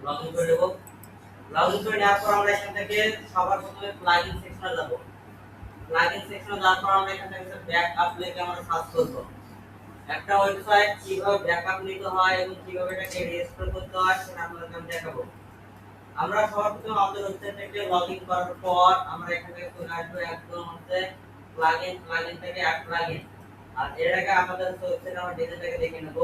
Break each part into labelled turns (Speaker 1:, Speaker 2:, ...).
Speaker 1: Log in করে দেবো। Log in করে নেওয়ার পর আমরা এখান থেকে সবার প্রথমে প্লাগইন সেকশনে যাব। প্লাগইন সেকশনে যাওয়ার পর আমরা এখান থেকে ব্যাকআপ লিখে আমরা সার্চ করব। একটা ওয়েবসাইট কিভাবে ব্যাকআপ নিতে হয় এবং কিভাবে এটাকে রেজিস্টার করতে হয় সেটা আপনাদেরকে আমি দেখাবো। আমরা সর্বপ্রথম আমাদের ওয়েবসাইট থেকে লগ ইন করার পর আমরা এখান থেকে চলে আসবো একদম হচ্ছে প্লাগইন থেকে অ্যাড প্লাগইন। আর এর আগে আমাদের ওয়েবসাইটে আমরা ডিজাইনটাকে দেখে নেব।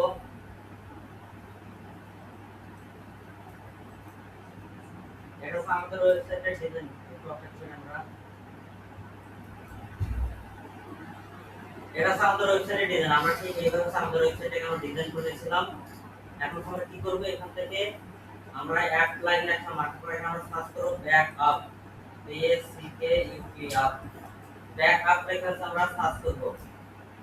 Speaker 1: এটা হচ্ছে আমাদের ওয়েবসাইটের ডিজাইন। আমরা এটা হচ্ছে আমাদের ওয়েবসাইটের ডিজাইন। আমরা ঠিক এইভাবে আমাদের ওয়েবসাইটটাকে আমরা ডিজাইন করেছিলাম। এখন আমরা কি করব, এখান থেকে আমরা অ্যাড প্লাগইন একটা মার্ক করে আমরা সার্চ করব ব্যাকআপ, BACKUP ব্যাকআপ লিখে আমরা সার্চ করব।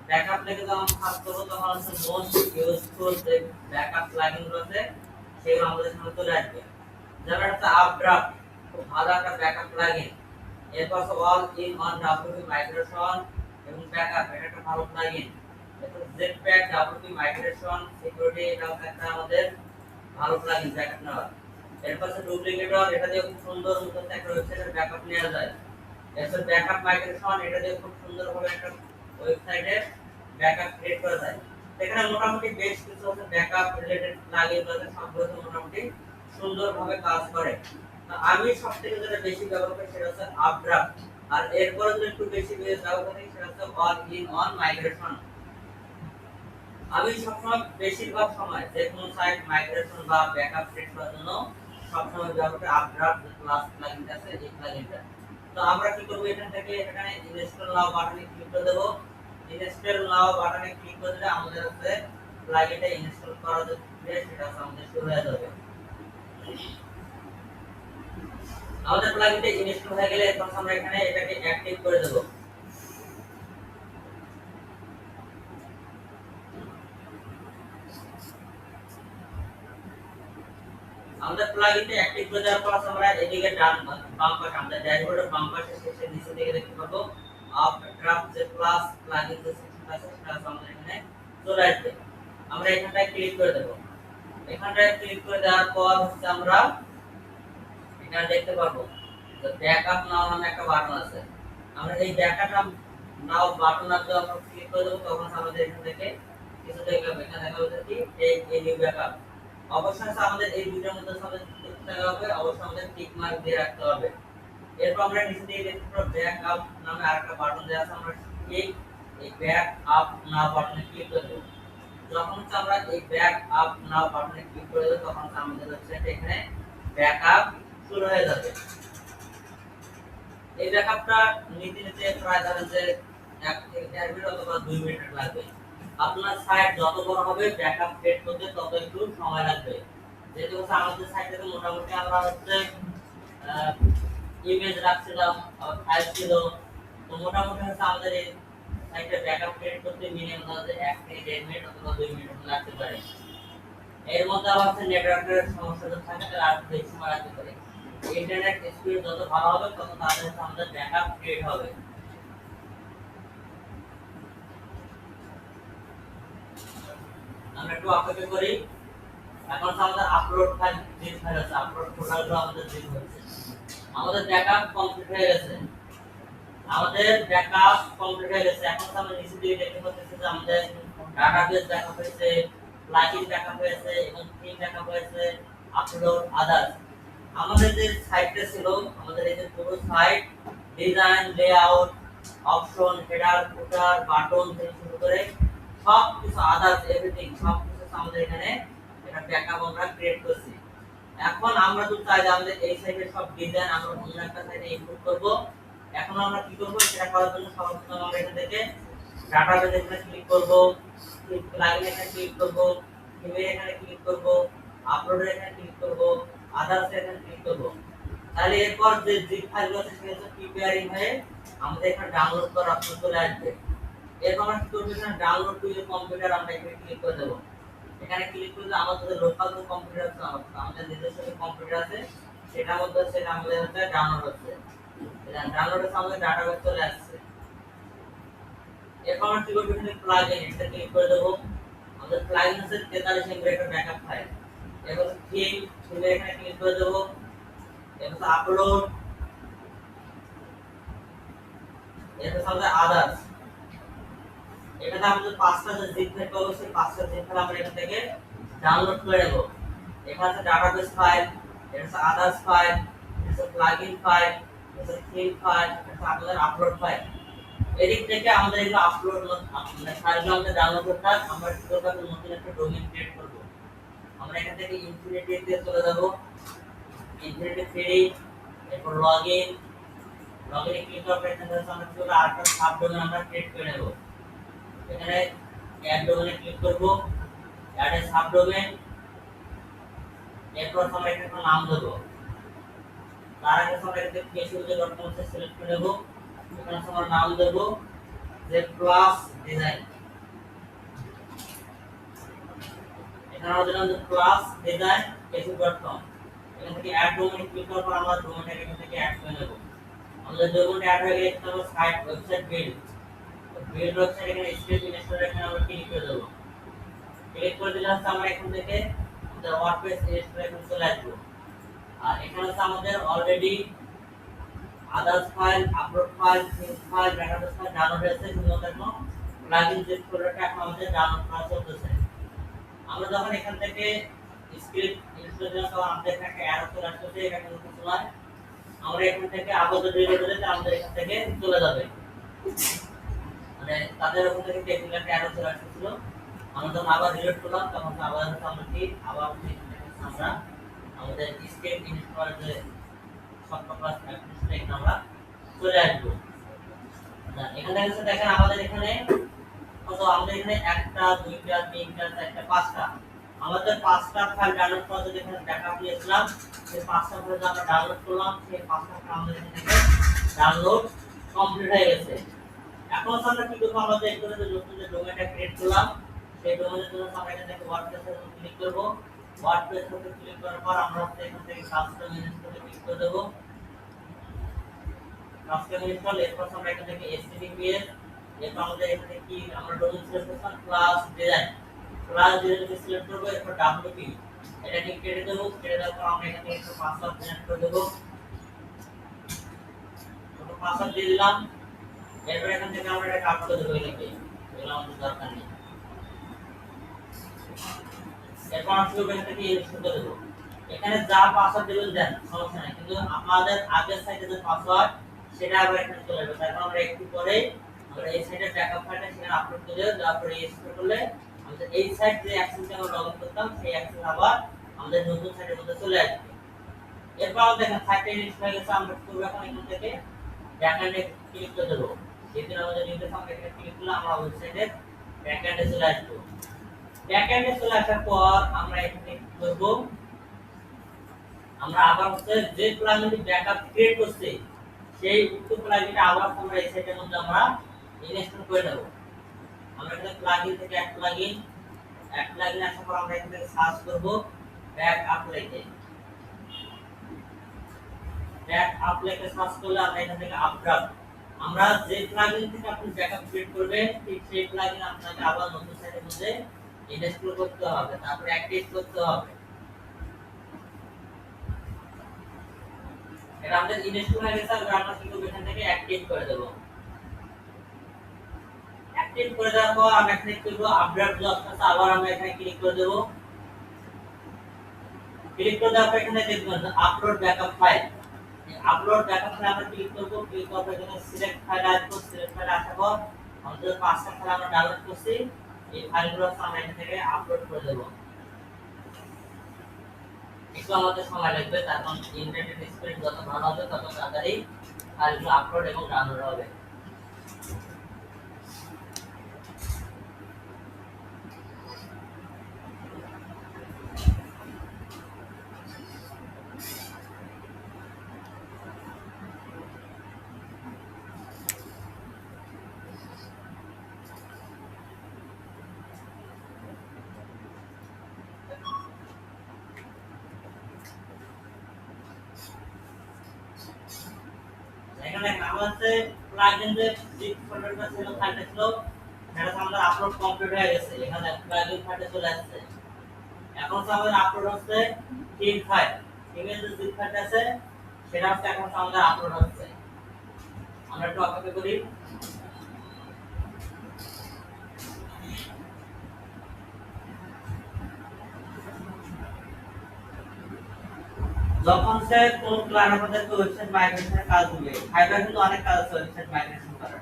Speaker 1: ব্যাকআপ লিখে যখন সার্চ করব তখন হচ্ছে মোস্ট ইউজফুল যে ব্যাকআপ প্লাগইনগুলো আছে সেগুলো আমাদের সামনে চলে আসবে। যেমন হচ্ছে আপড্রাফট, খুব ভালো একটা ব্যাকআপ প্লাগইন। এরপর all in on WP migration এবং ব্যাকআপ, এটা একটা ভালো প্লাগইন। এরপর জেটপ্যাক WP মাইগ্রেশন সিকিউরিটি, এটাও একটা আমাদের ভালো প্লাগইন ব্যাকআপ নেওয়ার। এরপর আছে ডুপ্লিকেটর, এটা দিয়ে খুব সুন্দর মতো একটা ওয়েবসাইটের ব্যাকআপ নেওয়া যায়। এরপর ব্যাকআপ মাইগ্রেশন, এটা দিয়ে খুব সুন্দরভাবে একটা ওয়েবসাইটের ব্যাকআপ ক্রিয়েট করা যায়। এখানে মোটামুটি বেশ কিছু আছে ব্যাকআপ রিলেটেড প্লাগইন আছে, সবগুলো মোটামুটি সুন্দরভাবে কাজ করে। আমি সবথেকে যেটা বেশি ব্যবহার করি সেটা হচ্ছে আপড্রাফট। আর এরপরে যদি একটু বেশি ব্যবহার করি সেটা হচ্ছে অল ইন অন মাইগ্রেশন। আমি সবসময় বেশিরভাগ সময় যে কোনো সাইট মাইগ্রেশন বা ব্যাকআপ সেট করার জন্য সবসময় ব্যবহার করি আপড্রাফট প্লাস প্লাগইনটা আছে, এই প্লাগইনটা। তো আমরা কি করব, এখান থেকে এখানে ইনস্টল নাও বাটনে ক্লিক করে দেব। ইনস্টল নাও বাটনে ক্লিক করে দিলে আমাদের আছে প্লাগইনটা ইনস্টল করা যে সেটা আমাদের শুরু হয়ে যাবে। আমাদের প্লাগইনটা ইনস্টল হয়ে গেলে এখন আমরা এখানে এটাকে অ্যাক্টিভ করে দেব। আমাদের প্লাগইনটা অ্যাক্টিভ করে দেওয়ার পর আমরা এদিকে বাম পাশে আমাদের ড্যাশবোর্ডের বাম পাশে শেষে নিচে দিকে দেখতে পাবো আপড্রাফট যে প্লাস প্লাগইন যে সেকশনটা আছে সেটা আমাদের এখানে চলে আসবে। আমরা এখানটায় ক্লিক করে দেব। এখানটায় ক্লিক করে দেওয়ার পর হচ্ছে আমরা এখানে দেখতে পাবো যে ব্যাকআপ নাও নামে একটা বাটন আছে। আমরা এই ব্যাকআপ নাও বাটনে যখন ক্লিক করে দেব তখন আমাদের এখান থেকে কিছু দেখাবে। এখানে দেখা যাচ্ছে কি এই নিউ ব্যাকআপ। অবশ্যই আমাদের এই দুইটার মধ্যে আমাদের দেখতে হবে, অবশ্যই আমাদের টিক মার্ক দিয়ে রাখতে হবে। এরপর আমরা নিচে দিয়ে দেখতে পাবো ব্যাকআপ নামে আরেকটা বাটন দেওয়া আছে। আমরা এই ব্যাকআপ নাও বাটনে ক্লিক করে দেব। যখন আমরা এই ব্যাকআপ নাও বাটনে ক্লিক করে দেব তখন আমাদের ওয়েবসাইটে এখানে ব্যাকআপ শুরু হয়ে যাবে। এই ব্যাকআপটা নিতে নিতে প্রায় ধরেন যে 1 থেকে 1.5 মিনিট অথবা 2 মিনিট লাগবে। আপনার সাইট যত বড় হবে ব্যাকআপ ক্রিয়েট করতে তত একটু সময় লাগবে। যেহেতু আমাদের সাইটে মোটামুটি আমরা হচ্ছে ইমেজ রাখছিলাম, ফাইল ছিল, তো মোটামুটি হচ্ছে আমাদের এই সাইটে ব্যাকআপ ক্রিয়েট করতে মিনিমাম 1 থেকে 1.5 মিনিট অথবা 2 মিনিট লাগতে পারে। এর মধ্যে আবার নেটওয়ার্কের সমস্যা যদি থাকে তাহলে আর বেশি সময় লাগতে পারে। ইন্টারনেট স্পিড যত ভালো হবে তত তাড়াতাড়ি আমাদের ব্যাকআপ ক্রিয়েট হবে। আমরা একটু অপেক্ষা করি। এখন আমাদের আপলোড ফাইল জিপ ফাইল আছে, আপলোড ফোল্ডারগুলো আমাদের জিপ হচ্ছে। আমাদের ব্যাকআপ কমপ্লিট হয়ে গেছে। এখন আমরা নিচে দিয়ে দেখতে পাচ্ছি যে আমাদের ডাটাবেস ব্যাকআপ হয়েছে, প্লাগইন ব্যাকআপ হয়েছে এবং থিম ব্যাকআপ হয়েছে, আপলোড আদার্স। আমাদের যে সাইটটা ছিল, আমাদের এই যে পুরো site design, layout, option, header, footer, button থেকে শুরু করে সব কিছু আদার্স এভরিথিং সব কিছু আমাদের এখানে একটা ব্যাকআপ আমরা ক্রিয়েট করছি। এখন আমরা যদি চাই যে আমাদের এই সাইটের সব ডিজাইন আমরা অন্য একটা সাইটে ইনপুট করব, এখন আমরা কি করব, সেটা করার জন্য সর্বপ্রথম আমরা এখান থেকে ডাটাবেস এখানে ক্লিক করব, প্লাগইন এখানে ক্লিক করব, থিমে এখানে ক্লিক করব, আপলোড এখানে ক্লিক করব, আদার্স এখানে ক্লিক করব। তাহলে এরপর যে জিপ ফাইলগুলো আছে সেগুলো প্রিপেয়ারিং হয়ে আমাদের এখানে ডাউনলোড করার অপশন চলে আসবে। এরপর আমরা কি করব, এখানে ডাউনলোড টু ইউর কম্পিউটার আমরা এখানে ক্লিক করে দেব। এখানে ক্লিক করলে আমাদের লোকাল যে কম্পিউটার আছে, আমাদের নিজস্ব যে কম্পিউটার আছে সেটার মধ্যে সেটা আমাদের হচ্ছে ডাউনলোড হচ্ছে। এটা ডাউনলোড হচ্ছে আমাদের ডাটাবেস চলে আসছে। এরপর আমরা কি করব, এখানে প্লাগইন এটা ক্লিক করে দেব। আমাদের প্লাগইন আছে 43 MB একটা ব্যাকআপ ফাইল। এবার থিম থিমে এখানে ক্লিক করে দেব, এবার আপলোড, এরপর আমাদের আদার্স, এখানে আমাদের পাঁচটা যে জিপ ফাইল পাবো সেই পাঁচটা জিপ ফাইল আমরা এখান থেকে ডাউনলোড করে নেব। এখানে আছে ডাটাবেস ফাইল, এটা আছে আদার্স ফাইল, এটা আছে প্লাগইন ফাইল, এটা আছে থিম ফাইল, এটা আছে আমাদের আপলোড ফাইল। এদিক থেকে আমাদের এগুলো আপলোড মানে ফাইলগুলো আমাদের ডাউনলোড করতে হয়। আমরা কি করব, নতুন একটা ডোমেইন ক্রিয়েট করব। আমরা এখান থেকে ইনফিনিটি তে চলে যাব, ইনফিনিটি ফ্রি, এরপর লগইন, লগইনে ক্লিক করার পর এখানে আমরা কি করব, আরেকটা সাবডোমেইন আমরা ক্রিয়েট করে নেব। এখানে অ্যাড ডোমেইনে ক্লিক করব, অ্যাড এ সাবডোমেইন, এরপর আমরা এখানে একটা নাম দেব। তার আগে আমরা এখানে facebook.com তে সিলেক্ট করে নেব, এখানে আমরা নাম দেব যে ক্লাস ডিজাইন, এখানে আমাদের নাম ক্লাস ডিজাইন facebook.com। এখান থেকে অ্যাড ডোমেইন ক্লিক করার পর আমরা ডোমেইনটা এখান থেকে অ্যাড করে নেব। আমাদের ডোমেইনটা অ্যাড হয়ে গেলে আমরা সাইট ওয়েবসাইট বিল্ড ওয়েবসাইট এখানে স্ক্রিপ্ট ইনস্টল এখানে আমরা ক্লিক করে দেব। ক্লিক করে দিলে আমরা এখান থেকে আমাদের ওয়ার্ডপ্রেস ইনস্টল এখানে চলে আসবে। আর এখানে আছে আমাদের already others file, upload file, theme file, database file download হয়েছে, শুধুমাত্র এখন প্লাগইন যে ফোল্ডারটা এখন আমাদের ডাউনলোড করা চলতেছে। আমরা যখন এখান থেকে স্ক্রিপ্ট ইনস্টল করব তখন আমাদের এখানে এরর চলে আসছে, এটা কিন্তু সময় আমরা এখান থেকে আপাতত ডিলিট করে দিলে আমাদের এখান থেকে চলে যাবে। মানে তাদের ওখান থেকে টেকনিক্যাল একটা এরর চলে আসছিল, আমরা যখন আবার ডিলিট করলাম তখন আবার আমরা কি আবার আমরা আমাদের স্ক্রিপ্ট ইনস্টল করার যে সফটওয়্যার অ্যাপ্লিকেশন এখানে আমরা চলে আসবো। এখানে দেখেন আমাদের এখানে কত, আমাদের এখানে একটা দুইটা তিনটা চারটা পাঁচটা, আমাদের পাঁচটা ফাইল ডাউনলোড করা যদি এখানে ব্যাকআপ নিয়েছিলাম, সেই পাঁচটা ফাইল আমরা ডাউনলোড করলাম, সেই পাঁচটা ফাইল আমাদের এখান থেকে ডাউনলোড কমপ্লিট হয়ে গেছে। এখন আমরা কি করব, আমাদের এখানে যে নতুন যে ডোমেইনটা ক্রিয়েট করলাম সেই ডোমেইনের জন্য আমরা এখান থেকে ওয়ার্ডপ্রেসের উপর ক্লিক করব। ওয়ার্ডপ্রেসের উপর ক্লিক করার পর আমরা এখান থেকে কাস্টম ইনস্টলে ক্লিক করে দেব। কাস্টম ইনস্টল, এরপর আমরা এখান থেকে https, এরপর আমাদের এখানে কি আমরা ডোমেইন সিলেক্ট করলাম ক্লাস ডিজাইন, ক্লাস ডিজাইনকে সিলেক্ট করব, এরপর wp এটাকে কেটে দেব। কেটে দেওয়ার পর আমরা এখানে একটা পাসওয়ার্ড জেনারেট করে দেব, তো পাসওয়ার্ড দিয়ে দিলাম। এরপর এখান থেকে আমরা এটা কাট করে দেব, এটাকে এগুলো আমাদের দরকার নেই। এরপর আমরা এখান থেকে ইনস্টল করে দেব। এখানে যা পাসওয়ার্ড দেবেন দেন, সমস্যা নাই, কিন্তু আমাদের আগের সাইটে যে পাসওয়ার্ড সেটা আবার এখানে চলে যাবে। তারপর আমরা একটু পরে আমরা এই সাইটে ব্যাকআপ ফাইলটা সেখানে আপলোড করে দেব, তারপরে ইনস্টল করলে আমাদের এই সাইট যে অ্যাকসেসটা আমরা লগইন করতাম সেই অ্যাকসেস আবার আমাদের নতুন সাইটের মধ্যে চলে আসবে। এরপর আমরা দেখেন সাইটটা ইনস্টল হয়ে গেছে, আমরা পুরো এখন এখান থেকে ব্যাকএন্ডে ক্লিক করে দেব। যেদিন আমাদের নিউজের সামনে এখানে ক্লিক করলে আমরা ওয়েবসাইটের ব্যাকএন্ডে চলে আসব। ব্যাকএন্ডে চলে আসার পর আমরা এখানে কি করব, আমরা আবার হচ্ছে যে প্লাগইনটি ব্যাকআপ ক্রিয়েট করছে সেই উক্ত প্লাগইনটা আবার আমরা এই সাইটের মধ্যে আমরা ইনস্টল করে দেব। আমরা এখানে প্লাগইন থেকে এক প্লাগইন আসার পর আমরা এখানে সার্চ করব ব্যাকআপ লিখে। ব্যাকআপ লিখে সার্চ করলে আমরা এখান থেকে আপডেট, আমরা যে প্লাগইন থেকে আপনি ব্যাকআপ ক্রিয়েট করবেন ঠিক সেই প্লাগইন আপনাকে আবার নতুন সাইটের মধ্যে ইনস্টল করতে হবে, তারপরে অ্যাক্টিভ করতে হবে। এটা আমাদের ইনস্টল হয়ে গেছে, আমরা কি করব, এখান থেকে অ্যাক্টিভ করে দেব। অ্যাক্টিভ করে দেওয়ার পর আমরা এখানে কি করব, আপডেট যে অপশন আছে আবার আমরা এখানে ক্লিক করে দেব। ক্লিক করে দেওয়ার পর এখানে দেখবেন আপলোড ব্যাকআপ ফাইল, এই আপলোড ব্যাকআপ ফাইল আমরা ক্লিক করব। ক্লিক করার পর এখানে সিলেক্ট ফাইল আসবে, সিলেক্ট ফাইল আসার পর আমাদের পাঁচটা ফাইল আমরা ডাউনলোড করছি, এই ফাইলগুলো আমরা এখান থেকে আপলোড করে দেব। একটু আমাদের সময় লাগবে, কারণ ইন্টারনেট স্পিড যত ভালো হবে তত তাড়াতাড়ি ফাইলগুলো আপলোড এবং ডাউনলোড হবে। এখানে আমাদের প্লাগইন যে জিপ ফোল্ডারটা ছিল, ফাইলটা ছিল, সেটা আমাদের আপলোড কমপ্লিট হয়ে গেছে। এখানে প্লাগইন ফাইলটা চলে আসছে। এখন হচ্ছে আমাদের আপলোড হচ্ছে থিম ফাইল, থিমের যে জিপ ফাইলটা আছে সেটা হচ্ছে এখন হচ্ছে আমাদের আপলোড হচ্ছে। আমরা একটু অপেক্ষা করি। যখন সে কোন ক্লায়েন্ট আমাদেরকে ওয়েবসাইট মাইগ্রেশনের কাজ দিবে, ফাইবার কিন্তু অনেক কাজ আছে ওয়েবসাইট মাইগ্রেশন করার।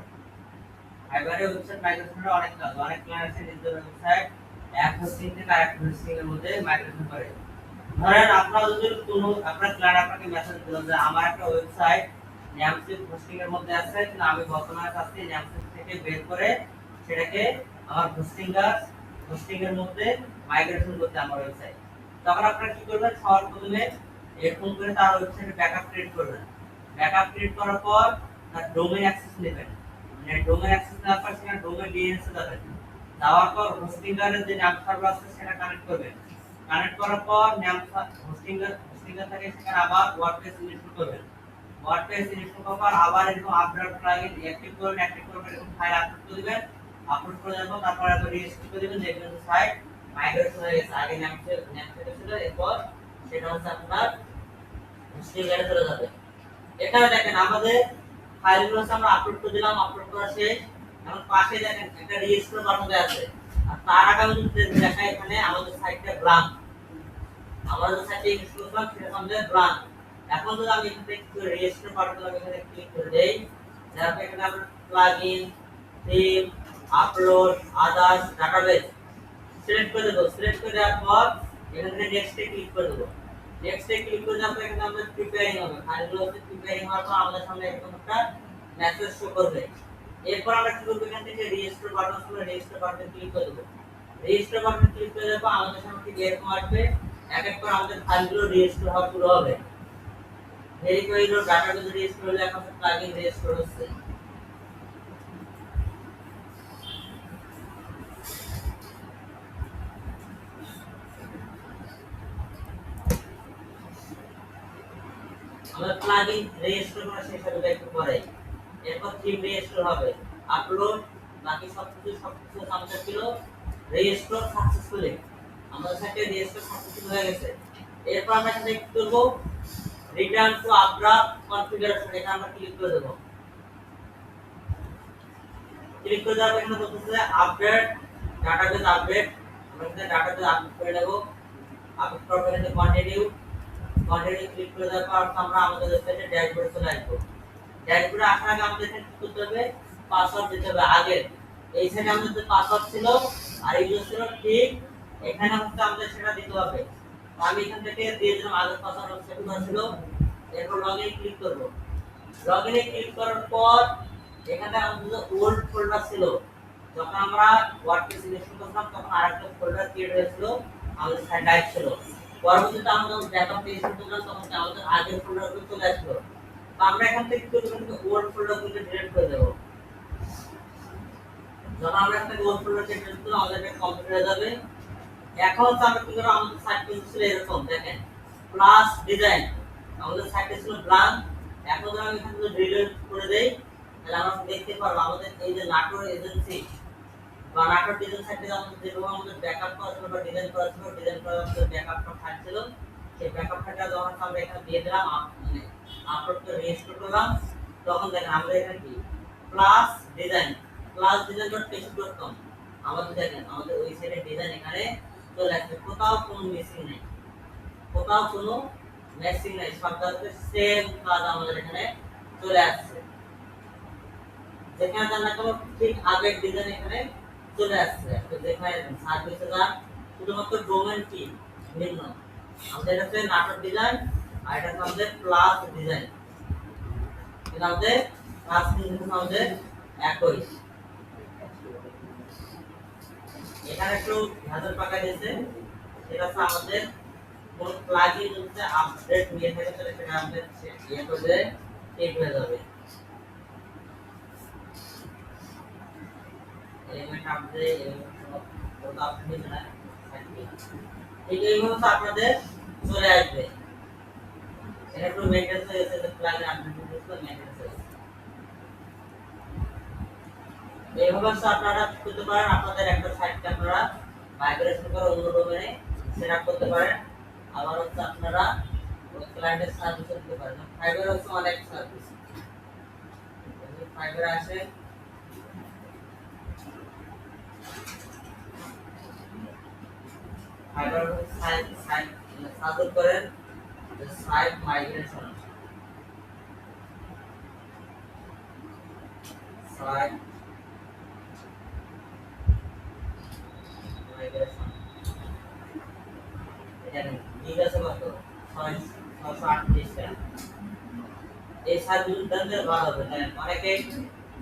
Speaker 1: ফাইবারে ওয়েবসাইট মাইগ্রেশনের অনেক কাজ, অনেক ক্লায়েন্ট আছে নিজের ওয়েবসাইট এক হোস্টিং থেকে আরেক হোস্টিং এর মধ্যে মাইগ্রেশন করে। ধরেন আপনারা যদি কোনো আপনার ক্লায়েন্ট আপনাকে মেসেজ দিল যে আমার একটা ওয়েবসাইট নেমস্পেস হোস্টিং এর মধ্যে আছে, কিন্তু আমি বর্তমানে চাচ্ছি নেমস্পেস থেকে বের করে সেটাকে আমার হোস্টিং এর মধ্যে মাইগ্রেশন করতে আমার ওয়েবসাইট। তখন আপনারা কি করবেন, সবার প্রথমে এরকম করে তার ওয়েবসাইটে ব্যাকআপ ক্রিয়েট করবেন। ব্যাকআপ ক্রিয়েট করার পর তার ডোমেইন অ্যাক্সেস নেবেন। মানে ডোমেইন অ্যাক্সেস নেওয়ার পর সেখানে ডোমেইন ডিএনএস এ যাবেন। যাওয়ার পর হোস্টিংয়ের যে নাম সার্ভার আছে সেটা কানেক্ট করবেন। কানেক্ট করার পর নাম হোস্টিংয়ের থেকে সেখানে আবার ওয়ার্ডপ্রেস ইনস্টল করবেন। ওয়ার্ডপ্রেস ইনস্টল করার পর আবার এরকম আপডেট প্লাগইন অ্যাক্টিভ করবেন, এরকম ফাইল আপলোড করে দিবেন। আপলোড করে দেওয়ার পর তারপর আবার রেজিস্টার করে দিবেন, দেখবেন যে সাইট মাইগ্রেশন হয়ে গেছে। আগে নাম থেকে ছিল, এরপর সেটা হচ্ছে আপনার হোস্টিংয়ে চলে যাবে। এখানে দেখেন আমাদের ফাইলগুলো আমরা আপলোড করে দিলাম, আপলোড করা শেষ। এখন পাশে দেখেন একটা রেজিস্টার বাটন দেওয়া আছে, আর তার আগে যদি দেখা এখানে আমাদের সাইটটা ব্ল্যাঙ্ক, আমরা যে সাইটে ইনস্টল করলাম সেটা আমাদের ব্ল্যাঙ্ক। এখন যদি আমি এখান থেকে রেজিস্টার বাটন এখানে ক্লিক করে দেই, তারপর এখানে আমরা plugin, theme, upload, others, database select করে দেব। সিলেক্ট করে দেওয়ার পর এখান থেকে নেক্সটে ক্লিক করে দেব। নেক্সটে ক্লিক করে দেওয়ার পর এখানে আমাদের প্রিপেয়ারিং হবে, ফাইলগুলো হচ্ছে প্রিপেয়ারিং হওয়ার পর আমাদের সামনে এরকম একটা মেসেজ শো করবে। এরপর আমরা কি করব, এখান থেকে রেজিস্টার বাটন আছে, রেজিস্টার বাটনে ক্লিক করে দেব। রেজিস্টার বাটনে ক্লিক করে দেওয়ার পর আমাদের সামনে ঠিক এরকম আসবে, এক এক করে আমাদের ফাইলগুলো রেজিস্টার হওয়া শুরু হবে। ভেরিফাই হলো, ডাটাবেস রেজিস্টার হলো, এখন প্লাগইন রেজিস্টার হচ্ছে। আমরা প্লাগইন রেজিস্টার করা শেষ হবে একটু পরে। এরপর থিম রেজিস্টার হবে, আপলোড, বাকি সবকিছু আমাদের ছিল রেজিস্টার সাকসেসফুলি। আমাদের সাথে রেজিস্টার সাকসেসফুল হয়ে গেছে। এরপর আমরা এখানে কি করব, রিটার্ন টু আপডেট কনফিগারেশন, এখানে আমরা ক্লিক করে দেব। ক্লিক করে দেওয়ার পর এখানে বলতেছে আপডেট ডাটাবেস আপডেট, আমরা এখানে ডাটাবেস আপডেট করে নেব। আপডেট করার পর এখানে কন্টিনিউ ক্লিক করে দেওয়ার পর আমরা আমাদের ওয়েবসাইটে ড্যাশবোর্ডে চলে আসবো। ড্যাশবোর্ডে আসার আগে আমাদের এখানে কি করতে হবে, পাসওয়ার্ড দিতে হবে। আগে এই সাইডে আমাদের যে পাসওয়ার্ড ছিল আর ইউজার ছিল ঠিক এখানে হচ্ছে আমাদের সেটা দিতে হবে। আমি এখান থেকে দিয়ে দিলাম আগের পাসওয়ার্ড সেট করা ছিল। এরপর লগইনে ক্লিক করব। লগইনে ক্লিক করার পর এখানে আমাদের যে ওল্ড ফোল্ডার ছিল, যখন আমরা ওয়ার্ডপ্রেস ইনস্টল করলাম তখন আরেকটা ফোল্ডার ক্রিয়েট হয়েছিল, আমাদের সাইট লাইভ ছিল। পরবর্তীতে আমরা যখন ব্যাকআপ ইনস্টল করলাম তখন আমাদের আগের ফোল্ডারগুলো চলে আসলো। তো আমরা এখান থেকে কি করব, ওল্ড ফোল্ডারগুলো ডিলিট করে দেব। যখন আমরা একটা ওল্ড ফোল্ডার ডিলিট করব আমাদের এটা কমপ্লিট হয়ে যাবে। এখন হচ্ছে আমরা কি করব, আমাদের সাইট ছিল এরকম দেখেন, প্লাস ডিজাইন, আমাদের সাইটে ছিল ব্ল্যাঙ্ক। এখন যদি আমি এখান থেকে ডিলিট করে দেই তাহলে আমরা দেখতে পারবো আমাদের এই যে নাটোর এজেন্সি বা নাটোর ডিজাইন সাইটে আমাদের যেভাবে আমাদের ব্যাকআপ করা ছিল বা ডিজাইন করা ছিল, ডিজাইন করা আমাদের ব্যাকআপটা ফাইল ছিল, সেই ব্যাকআপটা যখন আমরা এখানে দিয়ে দিলাম, মানে আপলোড করে রেজিস্টার করলাম, তখন দেখেন আমরা এখানে কি প্লাস ডিজাইন .php.com আমাদের দেখেন আমাদের ওই সাইডে ডিজাইন এখানে চলে আসছে, কোথাও কোনো মিসিং নেই, কোথাও কোনো মিসিং নেই, সব জায়গাতে সেম কাজ আমাদের এখানে চলে আসছে। যেখানে জানা কোনো ঠিক আগের ডিজাইন এখানে চলে আসছে। তো যেখানে সার্ভিসে যান, শুধুমাত্র ডোমেইন কি ভিন্ন, আমাদের কাছে নাটোর ডিজাইন আর এটা আমাদের প্লাস ডিজাইন, এটা আমাদের কাজ কিন্তু আমাদের একই। এখানে একটু হাজার টাকা দিয়েছে, এটা হচ্ছে আমাদের কোন প্লাগইন হচ্ছে আপডেট নিয়ে থাকে তাহলে সেটা আমাদের ইয়ে করে ঠিক হয়ে যাবে। এলিমেন্ট আপডেট ওটা আপনি না ঠিক এইভাবে আপনাদের চলে আসবে। এটা একটু মেইনটেইন হয়ে গেছে, প্লাগইন আপডেট করে মেইনটেইন হয়ে গেছে। এইভাবে আপনারা করতে পারেন, আপনাদের একটা সাইটকে আপনারা মাইগ্রেশন করে অন্য ডোমেইনে সেটআপ করতে পারেন। আবার হচ্ছে আপনারা ক্লায়েন্টের সার্ভিস দিতে পারেন। ফাইবার হচ্ছে অনেক সার্ভিস। ফাইবার আছে, ফাইবার সাইট সাইট সাপোর্ট করেন সাইট মাইগ্রেশন, সাইট মাইগ্রেশন এখানে ঠিক আছে কত 638 টাকা। এই সার্ভিসগুলো ভালো হবে, তাই অনেকে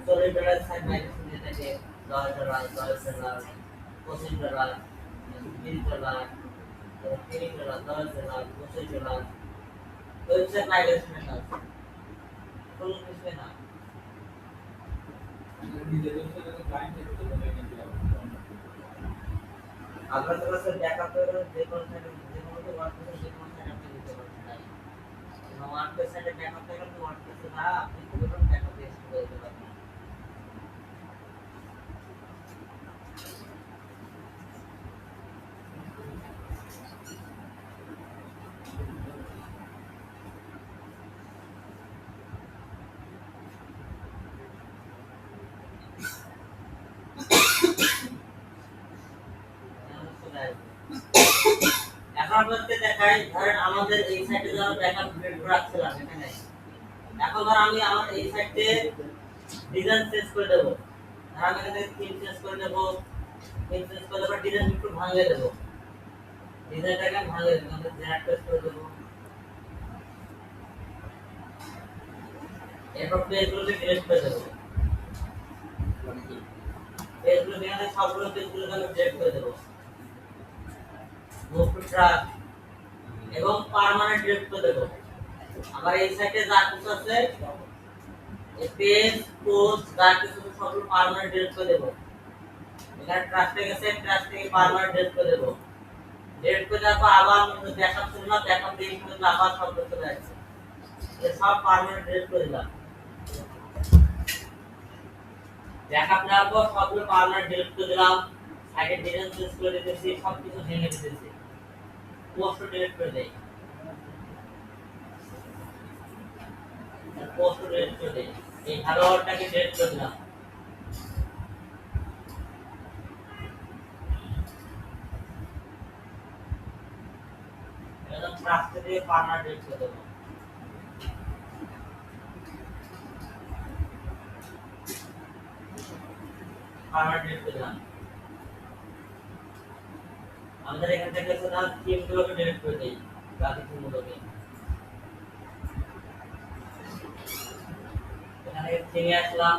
Speaker 1: $40 সাইট মাইগ্রেশন দিয়ে থাকে, $10, $10, $25, $20, $30, $10, $25 ওয়েবসাইট মাইগ্রেশনের কাজ কোনো কিছু না। আপনাদের কাছে ব্যাকআপ করে যে কোনো সাইটে যে কোনো ওয়ার্ডপ্রেসে যে কোনো সাইটে আপনি দিতে পারবেন, তাই ওয়ার্ডপ্রেসে ব্যাকআপ থেকে আপনি ওয়ার্ডপ্রেসে না আপনি পুরো ব্যাকআপ দিয়ে শুরু করতে পারবেন। এখন আপনাদের দেখাই, ধরেন আমাদের এই সাইটে যারা ব্যাকআপ ক্রিয়েট করে রাখছিলাম এখানে, এখন ধর আমি আমার এই সাইটে ডিজাইন চেঞ্জ করে দেব, ধর আমি এখানে থিম চেঞ্জ করে দেব, থিম চেঞ্জ করে দেব, ডিজাইন একটু ভাঙিয়ে দেব, ডিজাইনটাকে ভাঙিয়ে দেব, আমরা জেনারেট করে দেব, এরপর পেজগুলোকে ডিলিট করে দেব, পেজগুলো এখানে সবগুলো পেজগুলোকে আমি ডিলিট করে দেব, মুভ টু ট্র্যাক এবং পার্মানেন্ট ডিলিট করে দেব। আমার এই সাইটে যা কিছু আছে এই পেজ পোস্ট যা কিছু সবগুলো পার্মানেন্ট ডিলিট করে দেব। এখানে ট্রাস্টে গেছে, ট্রাস্ট থেকে পার্মানেন্ট ডিলিট করে দেব। ডিলিট করে দেওয়ার পর আবার ব্যাকআপ ছিল না, ব্যাকআপ দিয়ে কিন্তু আবার সবগুলো চলে আসছে, এই সব পার্মানেন্ট ডিলিট করে দিলাম। ব্যাকআপ নেওয়ার পর সবগুলো পার্মানেন্ট ডিলিট করে দিলাম, সাইটে ডিজাইন চেঞ্জ করে দিতেছি, সবকিছু ভেঙে দিতেছি, পোস্ট ডিলিট করে দেই, পোস্ট ডিলিট করে দেই, এই হ্যালো ওয়ার্ডটাকে ডিলিট করে দিলাম। এখন ট্রাস্ট দিয়ে পার্মানেন্ট ডিলিট করে দেব। পার্মানেন্ট ডিলিট করে দিলাম। আমাদের এখান থেকে সেটা থিমগুলোকে ডিলিট করে দেই, বাকি থিমগুলোকে এখানে থিমে আসলাম,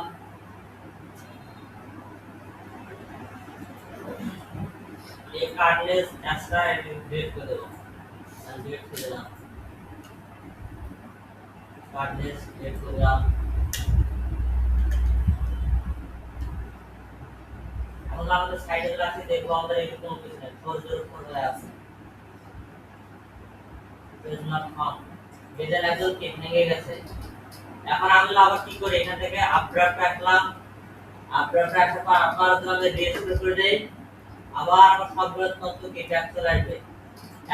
Speaker 1: এই কার্ডলেস এক্সট্রা ডিলিট করে দেব, আমি ডিলিট করে দিলাম, কার্ডলেস ডিলিট করে দিলাম। এখন আমাদের সাইডে যেটা আছে দেখবো আমাদের এখানে কোনো কিছু নেই, 404 আছে, পেজ নট ফাউন্ড, পেজের একদম কি ভেঙে গেছে। এখন আমি আবার কি করি, এখান থেকে আপডেট রাখলাম, আপডেট রাখার পর আবার আমরা রিস্টোর করে দেই, আবার সবগুলো তথ্য কি ব্যাক চলে আসবে।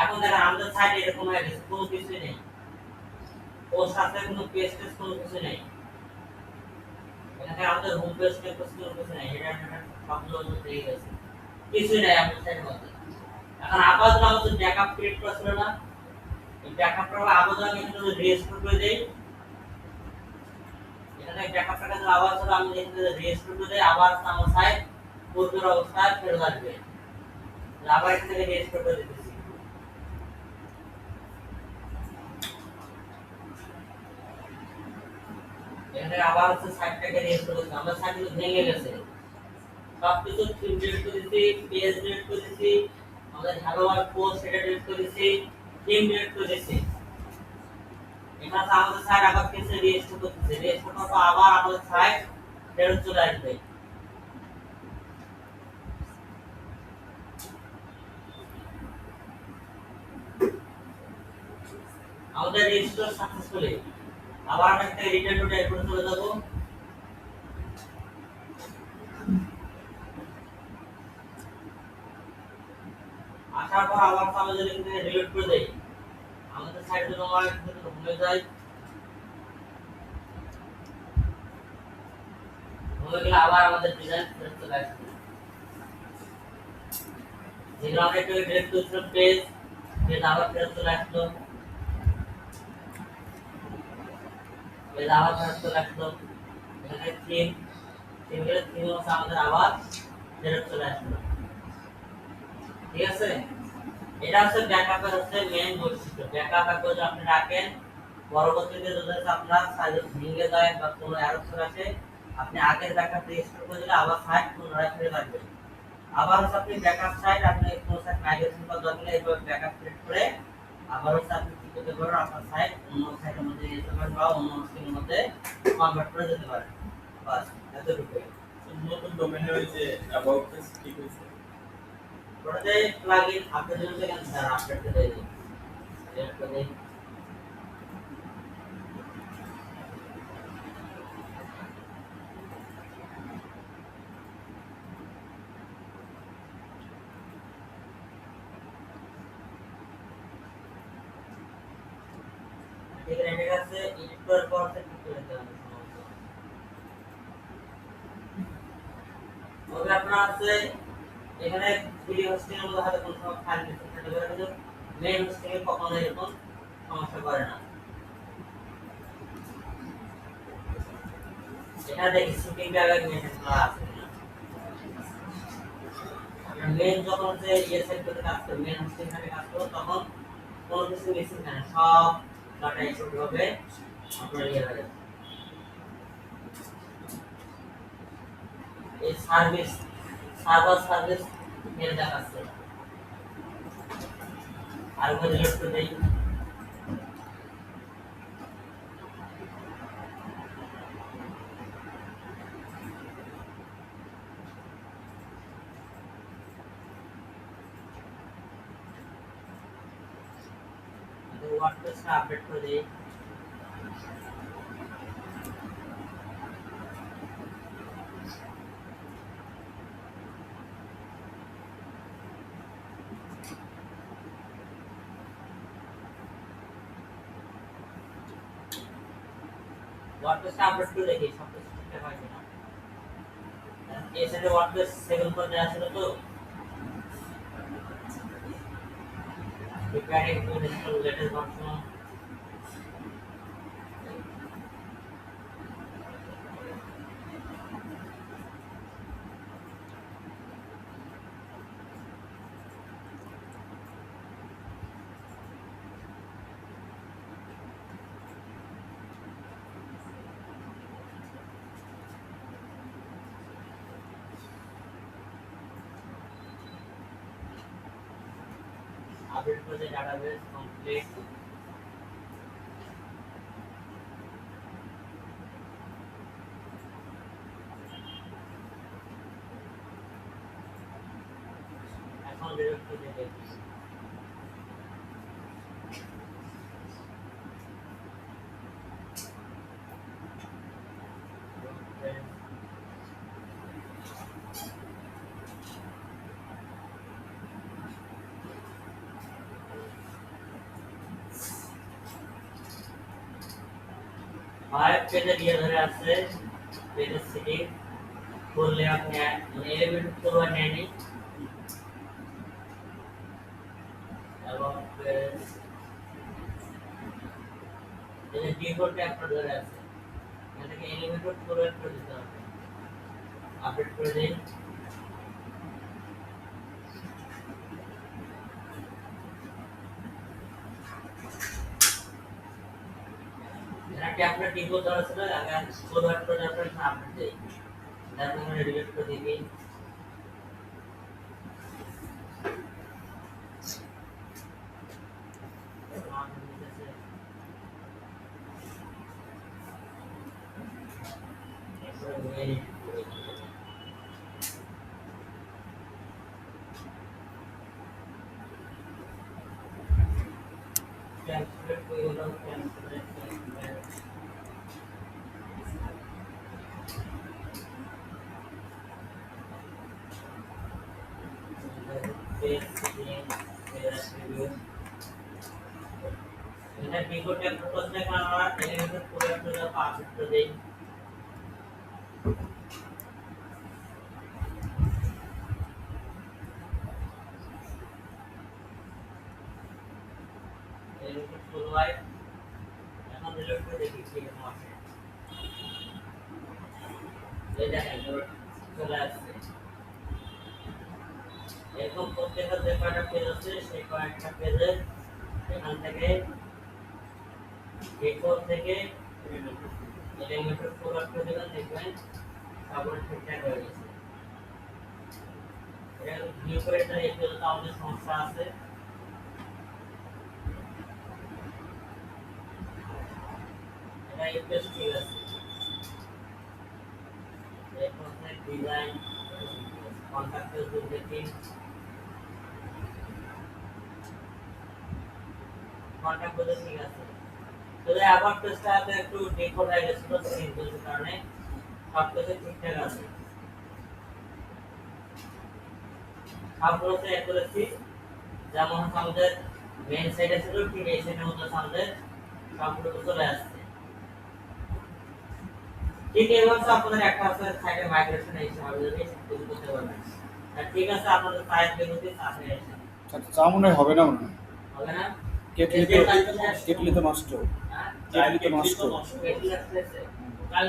Speaker 1: এখন দেখেন আমাদের সাইডে এরকম হয়ে গেছে, কোনো কিছু নেই, পোস্ট আছে কোনো পেজ টেজ কোনো কিছু নেই, এখানে আমাদের হোম পেজ টেজ কোনো কিছু নেই, এটা সবগুলো হয়ে গেছে, কিছুই নাই আমাদের সাইডের মধ্যে। এখন আবার আমাদের ব্যাকআপ ক্রিয়েট করা ছিল না, এই ব্যাকআপটা আবার আমি এখানে রিস্টোর করে দেই, এখানে ব্যাকআপটা আবার চলে আমি এখানে রিস্টোর করে দেই, আবার আমার সাইট পূর্বের অবস্থায় ফেরত আসবে, আবার এখান থেকে রিস্টোর করে দিতেছি। এখানে আবার হচ্ছে সাইটটাকে রিস্টোর করতে, আমরা সাইটগুলো ভেঙে গেছে, সবকিছু থিম ডিলিট করে দিয়েছি, পেজ ডিলিট করে দিয়েছি, আমাদের হ্যালো ওয়ার্ল্ড পোস্ট সেটা ডিলিট করে দিয়েছি, থিম ডিলিট করে দিয়েছি। এখানে আমাদের সাইট আবার কিছু রিস্টোর করতেছে, রিস্টোর করার পর আবার আমাদের সাইট ফেরত চলে আসবে। আমাদের রিস্টোর সাকসেসফুলি, আবার আমরা একটা রিটার্ন টু ড্যাশবোর্ডে চলে যাব। আসার পর আবার আমরা যদি এখানে ডিলিট করে দেই আমাদের সাইডে যদি আমরা যদি হোমে যাই হোমে গেলে আবার আমাদের ডিজাইন ফেরত চলে আসবে যেগুলো আমরা একটু ডিলিট করেছিলাম পেজ পেজ আবার ফেরত চলে আসলো পেজ আবার ফেরত চলে আসলো এখানে থিম থিমগুলো থিম হচ্ছে আমাদের আবার ফেরত চলে আসলো ঠিক আছে এটা হচ্ছে ব্যাকআপের হচ্ছে মেইন বৈশিষ্ট্য ব্যাকআপ করে আপনি রাখেন পরবর্তীতে যদি আপনার সাইজ ভেঙে যায় বা কোনো এরর আসে আপনি আগের ব্যাকআপ রিস্টোর করে দিলে আবার সাইট পুনরায় ফিরে আসবে আবার হচ্ছে আপনি ব্যাকআপ সাইট আপনি কোন সাইট মাইগ্রেশন বা দরকার এইভাবে ব্যাকআপ ক্রিয়েট করে আবার হচ্ছে আপনি কি করতে পারেন আপনার সাইট অন্য সাইটের মধ্যে যেতে পারেন বা অন্য স্ক্রিনের মধ্যে কনভার্ট করে যেতে পারেন বাস এতটুকুই
Speaker 2: নতুন ডোমেনে হয়েছে অ্যাবাউট পেজ ঠিক হয়েছে
Speaker 1: ওটাতে প্লাগইন আপডেট হতে কেন স্যার আপডেট করে দিই সিলেক্ট করে দিই এখানে এটা আছে এডিট করার পর সেট করে দিতে হবে তবে আপনার আছে এখানে ফ্রি হোস্টিং এর মধ্যে হয়তো কোনো সময় ফাইল মিসিং থাকতে পারে কিন্তু মেইন হোস্টিং এ কখনো এরকম সমস্যা করে না এটা দেখি শুটিং জায়গায় মেনটেন করা আছে আপনার মেইন যখন যে ইয়ে সেট করতে কাজ করবে মেইন হোস্টিং থেকে কাজ করবে তখন কোনো কিছু মিসিং থাকে না সব ডাটা ইনপুট হবে আপনার ইয়ে হয়ে যাবে এই সার্ভিস সার্ভিস এর দেখাচ্ছে আর উপরে ডিলিট করে দেই ওয়ার্ডপ্রেসটা আপডেট করে দেই ওয়ার্ডপ্রেসটা আপডেট করে দেখি সব কিছু ঠিকঠাক হয় কিনা এই সাইডে ওয়ার্ডপ্রেস সেকেন্ড পর্যায়ে আসলে তো preparing to install latest version update for the database complete এখন ডিরেক্ট করে দেখি ফাইভ পেজে দিয়ে ধরে আছে পেজের সিটিং করলে আপনি মানে এলিমেন্ট পুরো নেয়নি এবং এই ডিফল্ট ট্যাবটা ধরে আছে এটাকে এলিমেন্ট পুরো করে দিতে হবে আপডেট করে দিন আপনার ডিফল্ট ধরা ছিল আগে ফরওয়ার্ড করে আপনার আপডেট দেই তারপর আমরা ডিলিট করে দিই ক্যালকুলেট করে দাও ক্যালকুলেট পেজ এটা ডিকোড একটা করতে কারণ আমরা এলিমেন্টের পুরো একটা পারফেক্ট দেই এলিমেন্ট ফুল হোয়াইট এখন রিলোড করে দেখি কি এরকম আছে এই দেখেন চলে আসছে এরকম প্রত্যেকটা যে কয়টা পেজ আছে সেই কয়েকটা পেজে এখান থেকে A4 থেকে এলিমেন্টের ফুল হোয়াইট করে দেবেন দেখবেন সবগুলো ঠিকঠাক হয়ে গেছে এটা ভিউ করে এটা একটু আমাদের সমস্যা আছে এটা একটু ঠিক আছে এরপর ডিজাইন কন্ট্রাক্টর দেখি কন্ট্রাক্ট বলে ঠিক আছে তবে আবার পেজটাতে একটু ডিকোড হয়ে গেছিল সিম্পল কারণে সব কিছু ঠিকঠাক আছে সবগুলোতে এক করেছি যেমন আমাদের মেইন সাইডে ছিল ঠিক এই সাইডের মতো আমাদের সবগুলো চলে আসছে ঠিক এইভাবে আপনাদের একটা আছে সাইডে মাইগ্রেশন হিসাবে যদি তৈরি করতে পারবেন ঠিক আছে আপনাদের সাইড বিরতি সাথে আছে
Speaker 3: আচ্ছা চা মনে হয় হবে না মনে হয়
Speaker 1: হবে না
Speaker 3: কেটলি তো নষ্ট কেটলি তো নষ্ট
Speaker 1: কাল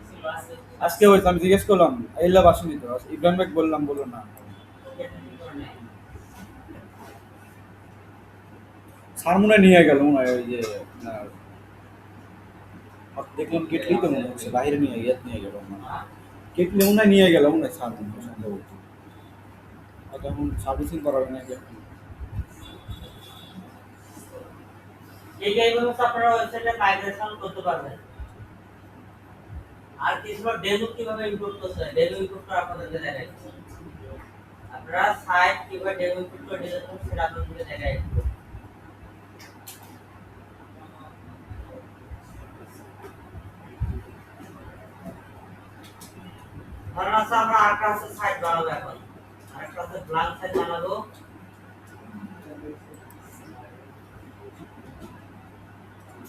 Speaker 1: ছিল আছে
Speaker 3: আজকে হয়েছে আমি জিজ্ঞেস করলাম আইলা বাসনি তো ইব্রাহিম ভাই বললাম বললো না স্যার মনে হয় নিয়ে গেল মনে হয় ওই যে আপনার দেখলাম কেটলি তো মনে হচ্ছে বাইরে নিয়ে গেল মনে হয় কেটলি মনে হয় নিয়ে গেল মনে হয় স্যার মনে হয় সম্ভবত হয়তো এখন সার্ভিসিং করাবে নাকি এখন
Speaker 1: এই এইভাবে আপনারা ওয়েবসাইটে মাইগ্রেশন করতে পারবেন আর কিছু ডেমো কিভাবে ইম্পোর্ট করতে হয় ডেমো ইম্পোর্ট করা আপনাদের দেখাই আপনারা সাইট কিভাবে ডেমো ইম্পোর্ট করে ডিজাইন করতে সেটা আপনাদের দেখাই ধরুন আছে আমরা আরেকটা আছে সাইট বানাবো এখন আরেকটা আছে ব্ল্যাঙ্ক সাইট বানাবো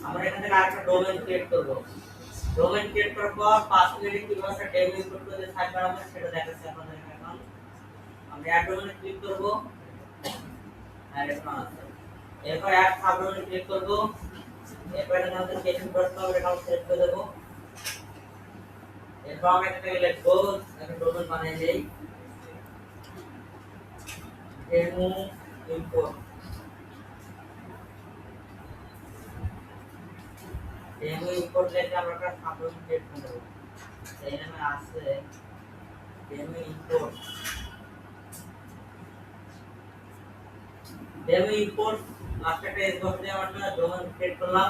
Speaker 1: আমরা এখান থেকে আরেকটা ডোমেইন ক্রিয়েট করব ডোমেইন ক্রিয়েট করার পর পাসওয়ার্ড কিভাবে একটা ডেমো ইনপুট করে সাইট বানাবো সেটা দেখাচ্ছি আপনাদের এখন আমরা অ্যাড ডোমেইনে ক্লিক করব আর এখন আছে এরপর অ্যাড সাবডোমেইনে ক্লিক করব এরপর এখানে আমাদের সেশন পার্সোনাল অ্যাকাউন্ট সেট করে দেব এরপর আমরা এখানে লিখব একটা ডোমেইন বানিয়ে দেই ডেমো ইম্পোর্ট ডেমো ইম্পোর্ট লিখে আমরা একটা সাবডোমেইন ক্রিয়েট করে দেব এই নামে আছে ডেমো ইম্পোর্ট লাস্টে একটা এস বক্স দিয়ে আমরা ডোমেইন ক্রিয়েট করলাম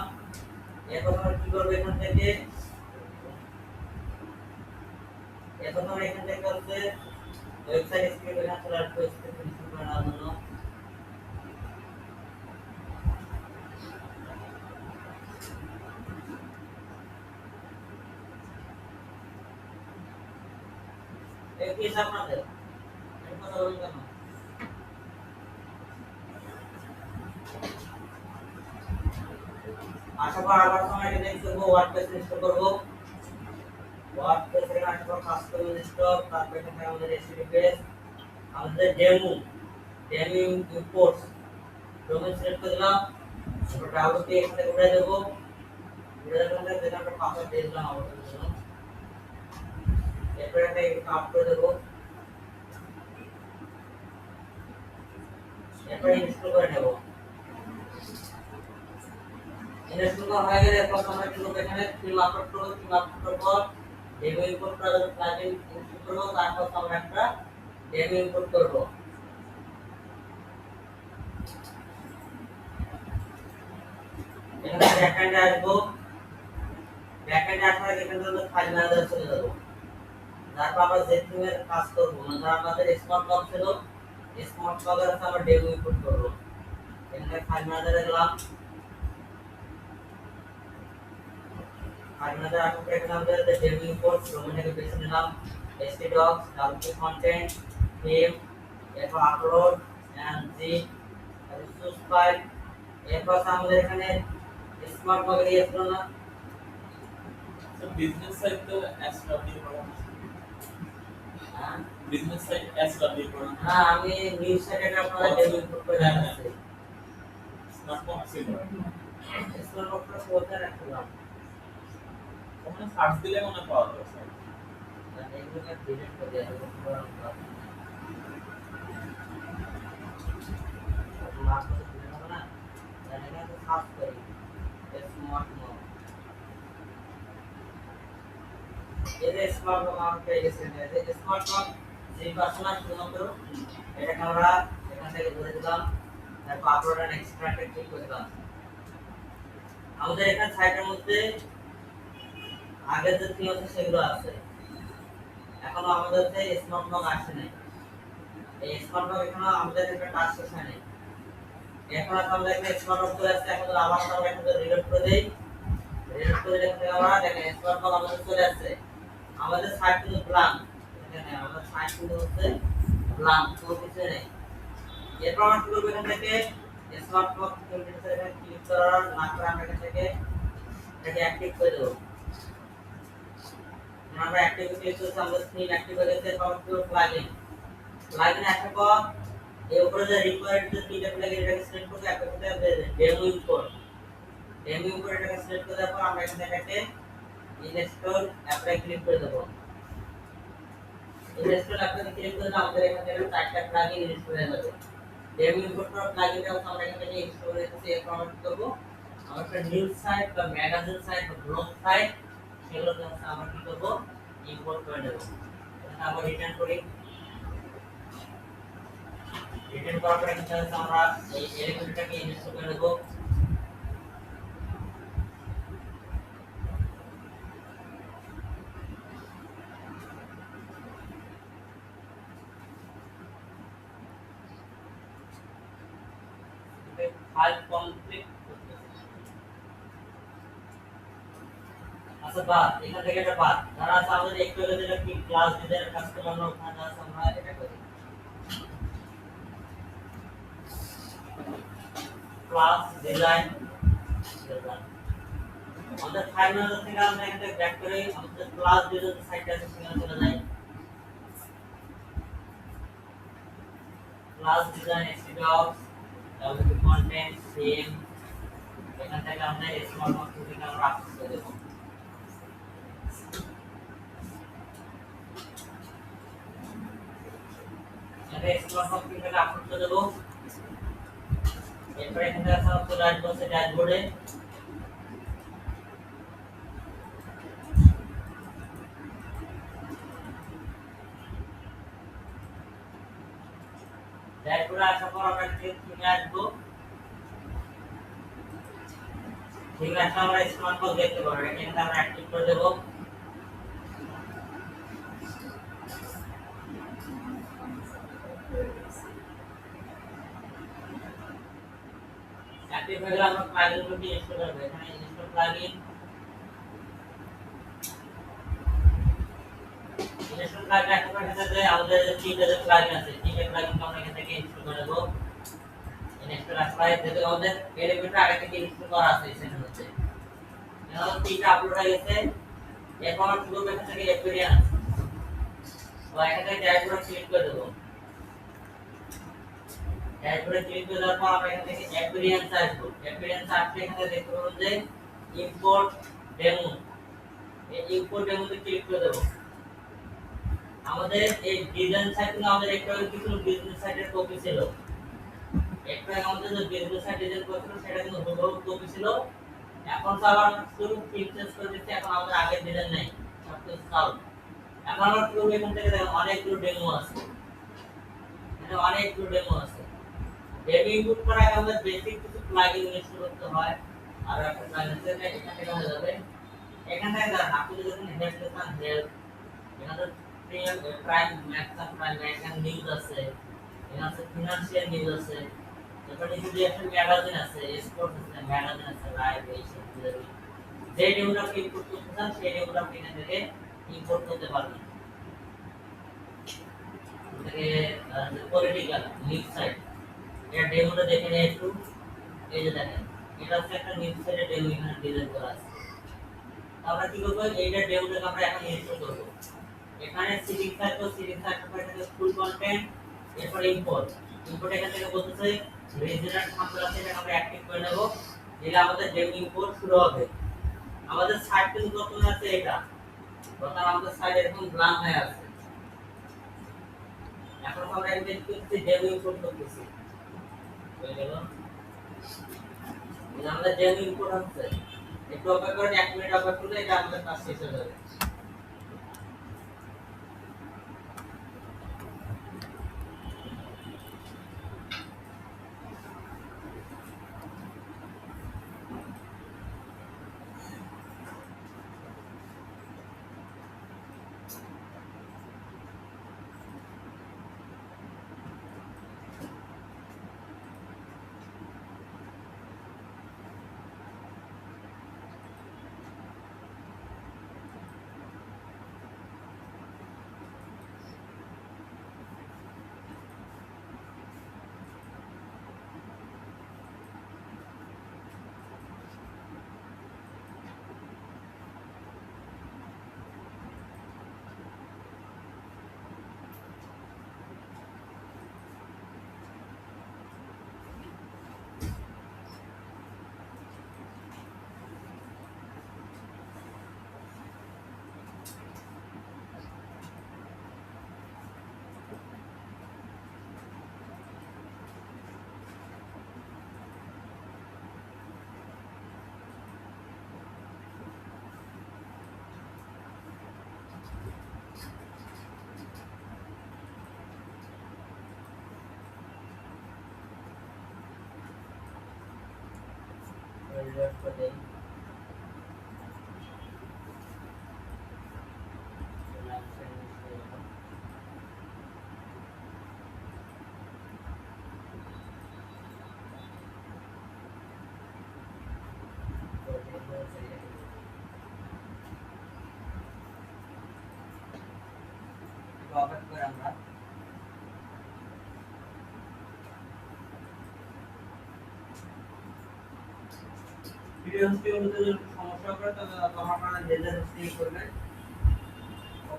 Speaker 1: এরপর আমরা কি করব এখান থেকে হচ্ছে ওয়েবসাইট স্ক্রিপ্ট এখানে চলে আসবে স্ক্রিপ্ট ইনস্টল করার জন্য এই কি আপনাদের এর কথা বলুন কেন আশা করি আবার সময় নেক্সট করব ওয়ার্ডপ্রেস ইনস্টল করব ওয়ার্ডপ্রেস এর আশা কাস্টম ইনস্টল তারপর এখানে আমাদের এসটিডি পেজ আমাদের ডেমো ইম্পোর্টস ডোমেইন সিলেক্ট করে দিলাম তারপর ডাউনলোড দিয়ে এখানে উড়ে দেব উড়ে দেওয়ার পরে যেটা আমরা পাসওয়ার্ড দিয়ে দিলাম আমাদের জন্য এরপর একটা কাট করে দেব এরপর ইনস্টল করে নেব ইনস্টল করা হয়ে গেলে এরপর আমরা কি করব এখানে ফিল্ম আপলোড করব ফিল্ম আপলোড করার পর ডেমো ইম্পোর্ট করার জন্য প্লাগইন ইনস্টল করব তারপর আমরা একটা ডেমো ইম্পোর্ট করব এখানে ব্যাকএন্ডে আসবো ব্যাকএন্ডে আসার আগে এখানে আমরা ফাইল ম্যানেজারে চলে যাব তারপর আমরা জেথিং এর কাজ করব মানে আমাদের স্মার্ট লগ ছিল স্মার্ট লগের সাথে আমরা ডেমো ইম্পোর্ট করব এখানে ফাইল ম্যানেজারে গেলাম ফাইল ম্যানেজার আসার পর এখানে আমাদের ডেমো ইম্পোর্ট ডোমেইনটাকে বেছে নিলাম htdocs wp content theme এরপর upload and zip resource file এরপর আমাদের এখানে স্মার্ট মগে দিয়েছিল না?
Speaker 2: So business side তো SW পড়া
Speaker 1: হ্যাঁ
Speaker 2: business side SW পড়া
Speaker 1: হ্যাঁ, আমি নিউজ সাইটে আপনারা ডেভেলপ করে দেখাচ্ছি।
Speaker 2: স্মার্টফোন ছিল
Speaker 1: স্মার্ট মগটা কোথায় রাখলাম?
Speaker 2: ওখানে সার্চ দিলে মনে পাওয়া যাবে স্যার
Speaker 1: এগুলো ডিলিট করে দেওয়া হবে। মার্ক করে দিতে হবে না? এখানে তো সার্চ করি স্মার্ট মগ। এটা স্মার্ট মগ আমার পেয়ে গেছে। স্মার্ট মগ যে পার্সোনাল শুধুমাত্র এটাকে আমরা এখান থেকে ধরে দিলাম, তারপর আপলোড এন্ড এক্সট্রাক্টে ক্লিক করে দিলাম। আমাদের এখানে সাইটের মধ্যে আগে যে থিম আছে সেগুলো আছে, এখনো আমাদের যে স্মার্ট মগ আসে নাই। এই স্মার্ট মগ এখনো আমাদের একটা কাজ শেষ হয় নাই। এখন আমরা একটা স্মার্ট মগ চলে আসছে, এখন আবার আমরা এখানে রিলোড করে দেই। রিলোড করে দেখতে আমরা দেখেন স্মার্ট মগ আমাদের চলে আসছে। আমাদের সাইট কিন্তু ব্ল্যাঙ্ক, এখানে আমাদের সাইট কিন্তু হচ্ছে ব্ল্যাঙ্ক, কোনো কিছু নেই। এরপর আমরা কি করব, এখান থেকে স্মার্ট মগ কম্পিউটার এখানে ক্লিক করার না করে আমরা এখান থেকে এটাকে অ্যাক্টিভ করে দেব। আমরা অ্যাক্টিভ ক্লিক করতে আমরা স্ক্রিন অ্যাক্টিভ হয়ে গেছে। কম্পিউটার প্লাগইন আসার পর এই উপরে যে রিকোয়ার্ড যে তিনটা প্লাগইন এটাকে সিলেক্ট করে একটা করে ডেমো ইম্পোর্ট এটাকে সিলেক্ট করে দেওয়ার পর আমরা এখানে এটাকে ইনস্টল অ্যাপ্লাই ক্লিক করে দেব। ইনস্টল অ্যাপ্লাই ক্লিক করে দিলে আমাদের এখানে চারটা প্লাগইন ইনস্টল হয়ে যাবে। ডেমো ইম্পোর্ট করা প্লাগইনটা আমরা এখান থেকে ইনস্টল করে দিচ্ছি। এরপর আমরা কি করব, আমরা একটা নিউজ সাইট বা ম্যাগাজিন সাইট বা ব্লগ সাইট সেগুলোকে আমরা কি করব, ইম্পোর্ট করে দেব। এটা আমরা রিটার্ন করি। রিটার্ন করার পরে এখানে আমরা এই এলিমেন্টটাকে ইনস্টল করে দেব। File complete. আচ্ছা বাদ, এখান থেকে একটা বাদ যারা আছে আমাদের একটু আগে যেটা কি ক্লাস ডিজাইনের কাজ করলাম না, ওখানে আছে আমরা এটা করি ক্লাস ডিজাইন। আমাদের ফাইল ম্যানেজার থেকে আমরা এখান থেকে ব্যাক করে আমাদের ক্লাস ডিজাইন সাইটটা আছে সেখানে চলে যাই। ক্লাস ডিজাইন এক্সিকিউট তাহলে কন্টেন্ট সেম, এখান থেকে আমরা স্মল মগ থেকে আমরা আপলোড করে দেব। এটা স্মল মগ থেকে আপলোড করে দেব। এরপর এখানে আছে আমাদের ড্যাশবোর্ডে আসার পর আমরা ঠিক আসবো। ঠিক আছে, আমরা স্মার্ট মগ দেখতে পাবো, এখানে আমরা অ্যাক্টিভ করে দেব। অ্যাক্টিভ হয়ে গেলে আমরা প্লাগইনগুলোকে ইনস্টল করব। এখানে ইনস্টল প্লাগইন এখন এখানে আমাদের তিনটা যে প্লাগইন আছে, তিনটা প্লাগইন আমরা এখান থেকে ইনস্টল করে দেব। ইনস্টল অ্যাপ্লাই দিতে আমাদের এলিমেন্ট আগে থেকে ইনস্টল করা আছে সেখানে হচ্ছে। এখন তিনটা আপলোড হয়ে গেছে। এখন আমরা শুরু এখান থেকে এক্সপেরিয়েন্স তো এখান থেকে ড্যাশবোর্ডে ক্লিক করে দেব। ড্যাশবোর্ডে ক্লিক করে দেওয়ার পর আমরা এখান থেকে এক্সপেরিয়েন্স আসবো। এক্সপেরিয়েন্স আসলে এখানে দেখতে পাবো যে ইম্পোর্ট ডেমো, এই ইম্পোর্ট ডেমোতে ক্লিক করে দেব। আমাদের এই ডিজাইন সাইটগুলো আমাদের একটা কিছু বিজনেস সাইটের কপি ছিল। একটা আমাদের যে বিজনেস সাইট ডিজাইন করছিল সেটা কিন্তু হুবহু কপি ছিল। এখন তো আবার শুরু চেঞ্জ করে দিচ্ছি, এখন আমাদের আগের ডিজাইন নাই, সবকিছু চালু। এখন আমরা পুরো এখান থেকে দেখেন অনেকগুলো ডেমো আছে, এখানে অনেকগুলো ডেমো আছে। ডেমো ইনপুট করার আগে আমাদের বেসিক কিছু প্লাগইন ইনস্টল করতে হয়। আর একটা প্লাগইন আছে এখান থেকে হয়ে যাবে। এখান থেকে দেখেন আপনি যখন হেল্প দেখান হেল্প, এখানে প্রাইম ম্যাক্স প্রাইম এখানে নিউজ আছে, এখানে আছে ফিনান্সিয়াল নিউজ আছে, এরপর নিচে একটা ম্যাগাজিন আছে, স্পোর্টস আছে, ম্যাগাজিন আছে, লাইভ এইসব যে নিউজটা আপনি ইনপুট করতে চান সেই নিউজটা আপনি এখান থেকে ইম্পোর্ট করতে পারবেন। এটাকে পলিটিক্যাল নিউজ সাইট, এটা ডেমোটা দেখে নিয়ে একটু এই যে দেখেন এটা হচ্ছে একটা নিচে সাইডে ডেমো এখানে ডিজাইন করা আছে। আমরা কি করব, এইটা ডেমোটাকে আমরা এখন ইনস্টল করব। এখানে সিটিং থাকবে, সিটিং থাকবে এখানে ফুল কন্টেন্ট, এরপর ইম্পোর্ট। ইম্পোর্ট এখান থেকে বলতেছে রিজনাল থাম্বনেল আছে, এটা আমরা অ্যাক্টিভ করে নেব। দিলে আমাদের ডেমো ইম্পোর্ট শুরু হবে। আমাদের সাইট কিন্তু বর্তমানে আছে এটা, বর্তমানে আমাদের সাইট এরকম ব্ল্যাঙ্ক হয়ে আছে। এখন আমরা এখানে দেখতেছি ডেমো ইম্পোর্ট করতেছি, হয়ে গেল। এই যে আমাদের ডেমো ইম্পোর্ট হচ্ছে, একটু অপেক্ষা করেন, 1 মিনিট অপেক্ষা করলে এটা আমাদের কাজ শেষ হয়ে যাবে। রিলোড করে দেই। অপেক্ষা করে আমরা ভিডিও হোস্টিং করতে যদি সমস্যা করে তাহলে আপনারা লেজার হোস্টিং করবেন,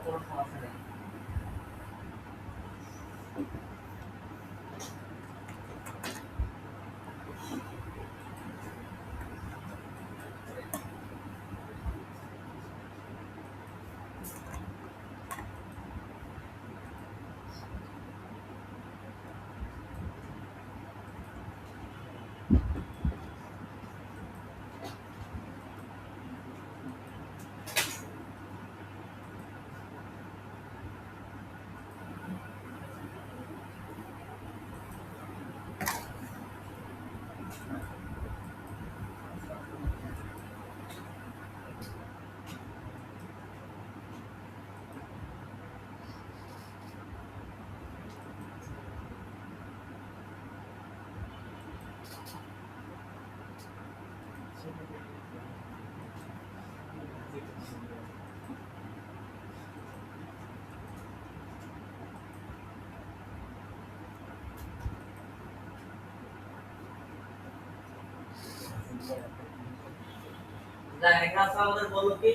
Speaker 1: কোনো সমস্যা নেই। এখানে আছে আমাদের বললো কি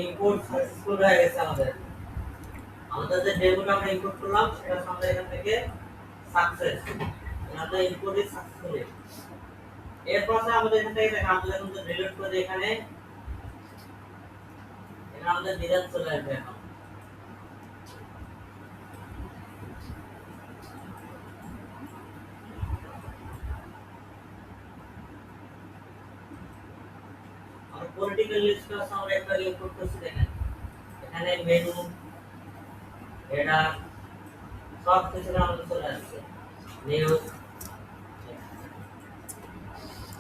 Speaker 1: ইম্পোর্ট সাকসেসফুল হয়ে গেছে। আমাদের যে ডেমোটা আমরা ইম্পোর্ট করলাম সেটা আমাদের এখান থেকে সাকসেস, আমাদের ইম্পোর্ট ইজ সাকসেসফুল। এরপর আমাদের এখান থেকে দেখেন আমাদের এখন রিলোড করে এখানে আমাদের ডিজাইন চলে আসবে। এখন আমরা পলিটিক্যাল লিস্টটা আমরা একবার ইম্পোর্ট করছি, দেখেন এখানে মেনু এটা সব কিছু আমাদের চলে আসছে, নিউজ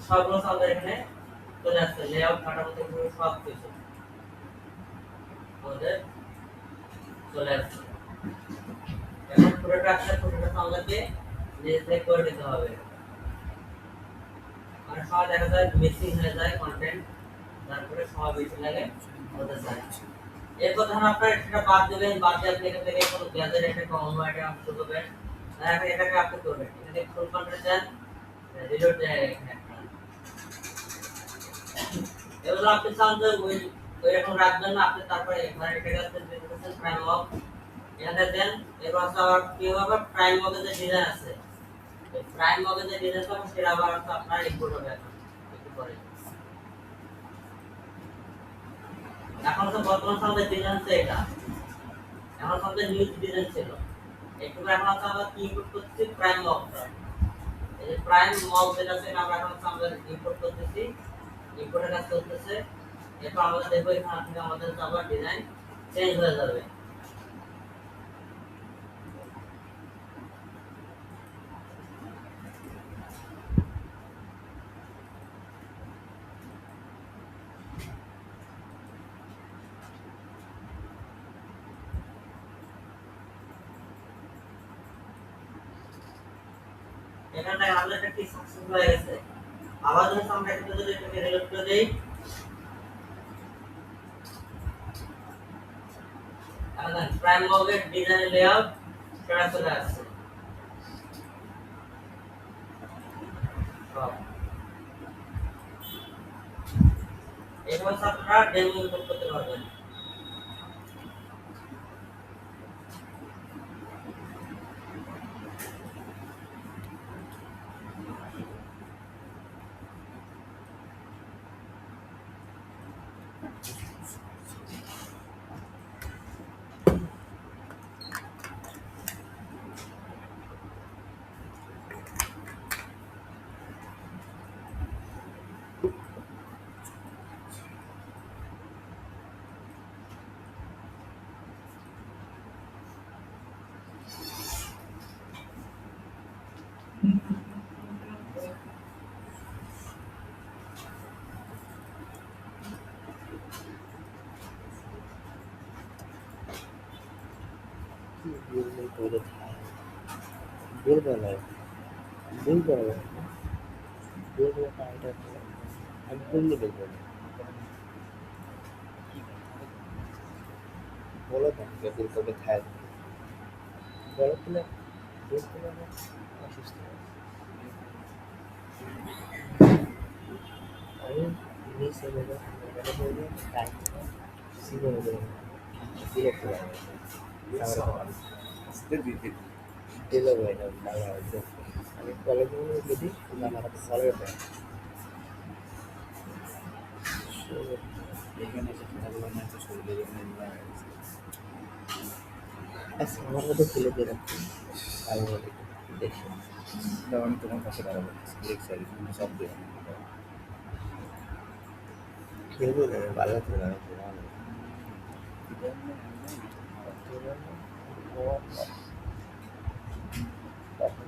Speaker 1: সবগুলো আমাদের এখানে চলে আসছে, লেআউট কাটার মতো সব কিছু আমাদের চলে আসছে। এখন পুরোটা আমাদেরকে নিজে করে নিতে হবে, মানে সব দেখা যায় মিসিং হয়ে যায় কন্টেন্ট, তারপরে সব বেশি লাগে হতে চায়। এরপর ধরুন আপনার এটা বাদ দেবেন, বাদ দিয়ে আপনি এখান থেকে কোনো গ্যাদার একটা কমন আইটেম আপনি করবেন, তারপরে এটাকে আপনি করবেন, এখানে ফুল কন্টেন্ট দেন, রিলোড দেন, এখানে এবার আপনি চান যে ওই রকম রাখবেন না, আপনি তারপরে এখানে এটা আছে দেখতেছেন প্রাইম মগ, এখানে দেন। এবার হচ্ছে আবার কি হবে, প্রাইম মগের যে ডিজাইন আছে, এই প্রাইম মগের যে ডিজাইন আছে সেটা আবার হচ্ছে আপনার ইম্পোর্ট হবে এখন একটু পরে। এখন হচ্ছে বর্তমান সময়ের ডিজাইন হচ্ছে এটা, এখন সময় নিউজ ডিজাইন ছিল একটু, এখন হচ্ছে আমরা কি ইম্পোর্ট করতেছি প্রাইম মগটা। এই যে প্রাইম মগ যেটা আছে এটা আমরা এখন হচ্ছে আমরা ইম্পোর্ট করতেছি, ইম্পোর্টের কাজ চলতেছে। এরপর আমরা দেখবো এখান থেকে আমাদের আবার ডিজাইন চেঞ্জ হয়ে যাবে। এখানটা আমাদের একটা কি সাকসেসফুল হয়ে গেছে। আবার যদি আমরা একটু যদি এটাকে রিলোড করে দেই, এখন প্রাইম মগের ডিজাইন লেআউট সেটা চলে আসছে সব। এবার আপনারা ডেমো ইম্পোর্ট করতে পারবেন।
Speaker 4: বলো না বিল করবে খায় বলো তো না বিল করবে না অসুস্থ আমি নিচে বলে বলবো টাইম সিগো বলে বিরক্ত লাগে
Speaker 3: আসতে দিতে
Speaker 4: দিলে হয় না বাংলা হচ্ছে আমি কলেজে যদি আমার হাতে সরে দেয়
Speaker 3: এখানে এসে খেলাধুলা না হচ্ছে শরীরের জন্য এগুলো হয়ে গেছে।
Speaker 4: আচ্ছা আমার মধ্যে ফেলে দিয়ে রাখছি আমি বলি দেখি
Speaker 3: তাও আমি তোমার পাশে দাঁড়াবো দেখছি আর কি সব দেবো
Speaker 4: খেলবো না ভালো লাগছে না তখন